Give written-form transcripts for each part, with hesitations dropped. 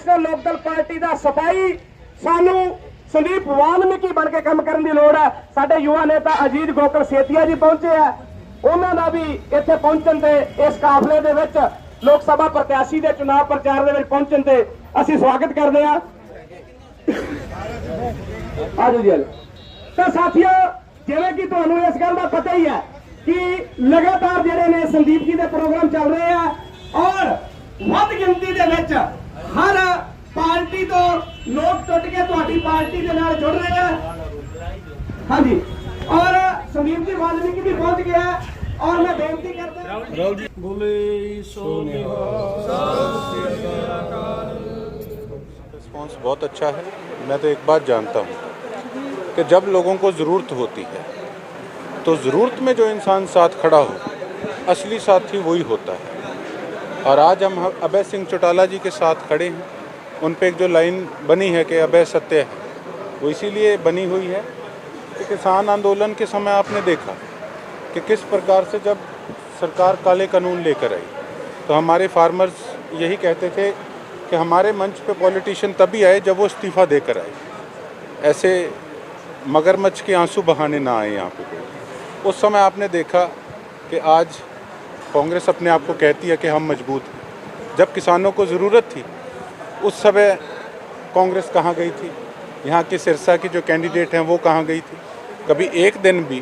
National Lokdal party का सिपाही सानू संदीप वाल्मीकि बन के काम करने की लोड़ है। साडे युवा नेता अजीत गोकल सेतिया जी पहुंचे है, उन्होंने भी इत्थे पहुंचण ते इस काफले दे विच लोक सभा प्रत्याशी के चुनाव प्रचार दे विच पहुंचण ते असीं स्वागत करते हैं। आजो जी तो साथियों, जिवें कि तुहानूं इस गल दा पता ही है कि लगातार जिहड़े ने संदीप जी के प्रोग्राम चल रहे हैं और वध गिनती दे विच हर पार्टी तो लोग टुट के तुहाडी पार्टी के नाल जुड़ रहे हैं। हाँ जी, और संदीप जी वाल्मीकि भी पहुंच गया है और मैं बेनती करता हूं रिस्पॉन्स बहुत अच्छा है। मैं तो एक बात जानता हूँ कि जब लोगों को ज़रूरत होती है तो ज़रूरत में जो इंसान साथ खड़ा हो, असली साथी वही होता है। और आज हम अभय सिंह चौटाला जी के साथ खड़े हैं। उन पे एक जो लाइन बनी है कि अभय सत्य है, वो इसीलिए बनी हुई है कि किसान आंदोलन के समय आपने देखा कि किस प्रकार से जब सरकार काले कानून लेकर आई तो हमारे फार्मर्स यही कहते थे कि हमारे मंच पे पॉलिटिशियन तभी आए जब वो इस्तीफ़ा देकर आए। ऐसे मगरमच्छ के आंसू बहाने ना आए यहाँ पे कोई। उस समय आपने देखा कि आज कांग्रेस अपने आप को कहती है कि हम मजबूत हैं। जब किसानों को ज़रूरत थी उस समय कांग्रेस कहाँ गई थी? यहाँ की सिरसा की जो कैंडिडेट हैं वो कहाँ गई थी? कभी एक दिन भी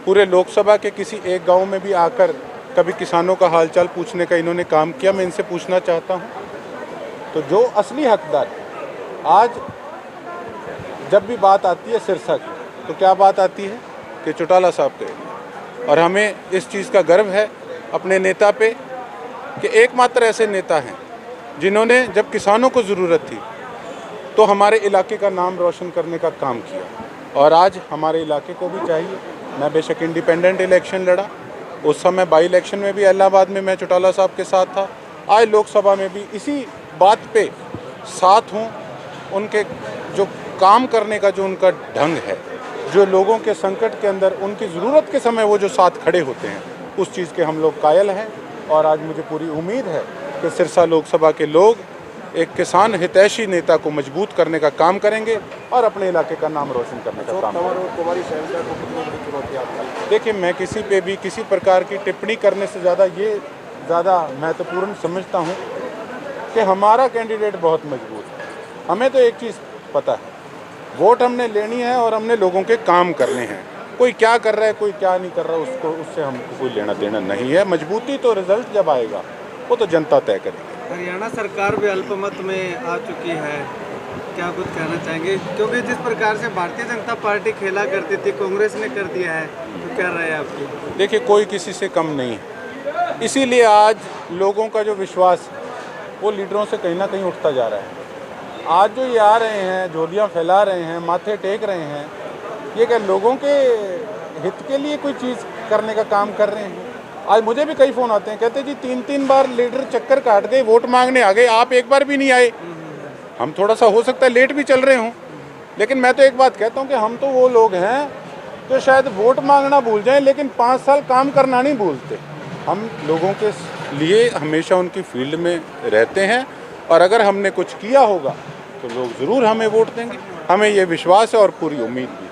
पूरे लोकसभा के किसी एक गांव में भी आकर कभी किसानों का हालचाल पूछने का इन्होंने काम किया? मैं इनसे पूछना चाहता हूँ। तो जो असली हकदार आज जब भी बात आती है सिरसा की तो क्या बात आती है कि चौटाला साहब के। और हमें इस चीज़ का गर्व है अपने नेता पे कि एकमात्र ऐसे नेता हैं जिन्होंने जब किसानों को ज़रूरत थी तो हमारे इलाके का नाम रोशन करने का काम किया। और आज हमारे इलाके को भी चाहिए। मैं बेशक इंडिपेंडेंट इलेक्शन लड़ा, उस समय बाई इलेक्शन में भी इलाहाबाद में मैं चौटाला साहब के साथ था, आज लोकसभा में भी इसी बात पे साथ हूँ। उनके जो काम करने का जो उनका ढंग है, जो लोगों के संकट के अंदर उनकी ज़रूरत के समय वो जो साथ खड़े होते हैं, उस चीज़ के हम लोग कायल हैं। और आज मुझे पूरी उम्मीद है कि सिरसा लोकसभा के लोग एक किसान हितैषी नेता को मजबूत करने का काम करेंगे और अपने इलाके का नाम रोशन करने का काम करेंगे। देखिए, मैं किसी पे भी किसी प्रकार की टिप्पणी करने से ज़्यादा ये ज़्यादा महत्वपूर्ण समझता हूँ कि हमारा कैंडिडेट बहुत मजबूत है। हमें तो एक चीज़ पता है, वोट हमने लेनी है और हमने लोगों के काम करने हैं। कोई क्या कर रहा है, कोई क्या नहीं कर रहा, उससे हमको कोई लेना देना नहीं है। मजबूती तो रिजल्ट जब आएगा वो तो जनता तय करेगी। हरियाणा सरकार भी अल्पमत में आ चुकी है, क्या कुछ कहना चाहेंगे? क्योंकि जिस प्रकार से भारतीय जनता पार्टी खेला करती थी कांग्रेस ने कर दिया है, तो क्या राय है आपकी? देखिए, कोई किसी से कम नहीं है। इसीलिए आज लोगों का जो विश्वास है वो लीडरों से कहीं ना कहीं उठता जा रहा है। आज जो ये आ रहे हैं, झोलियाँ फैला रहे हैं, माथे टेक रहे हैं, ये क्या लोगों के हित के लिए कोई चीज़ करने का काम कर रहे हैं? आज मुझे भी कई फ़ोन आते हैं, कहते जी 3-3 बार लीडर चक्कर काट गए, वोट मांगने आ गए, आप एक बार भी नहीं आए। हम थोड़ा सा हो सकता है लेट भी चल रहे हों, लेकिन मैं तो एक बात कहता हूं कि हम तो वो लोग हैं जो शायद वोट मांगना भूल जाएं लेकिन 5 साल काम करना नहीं भूलते। हम लोगों के लिए हमेशा उनकी फील्ड में रहते हैं और अगर हमने कुछ किया होगा तो लोग ज़रूर हमें वोट देंगे। हमें ये विश्वास है और पूरी उम्मीद भी।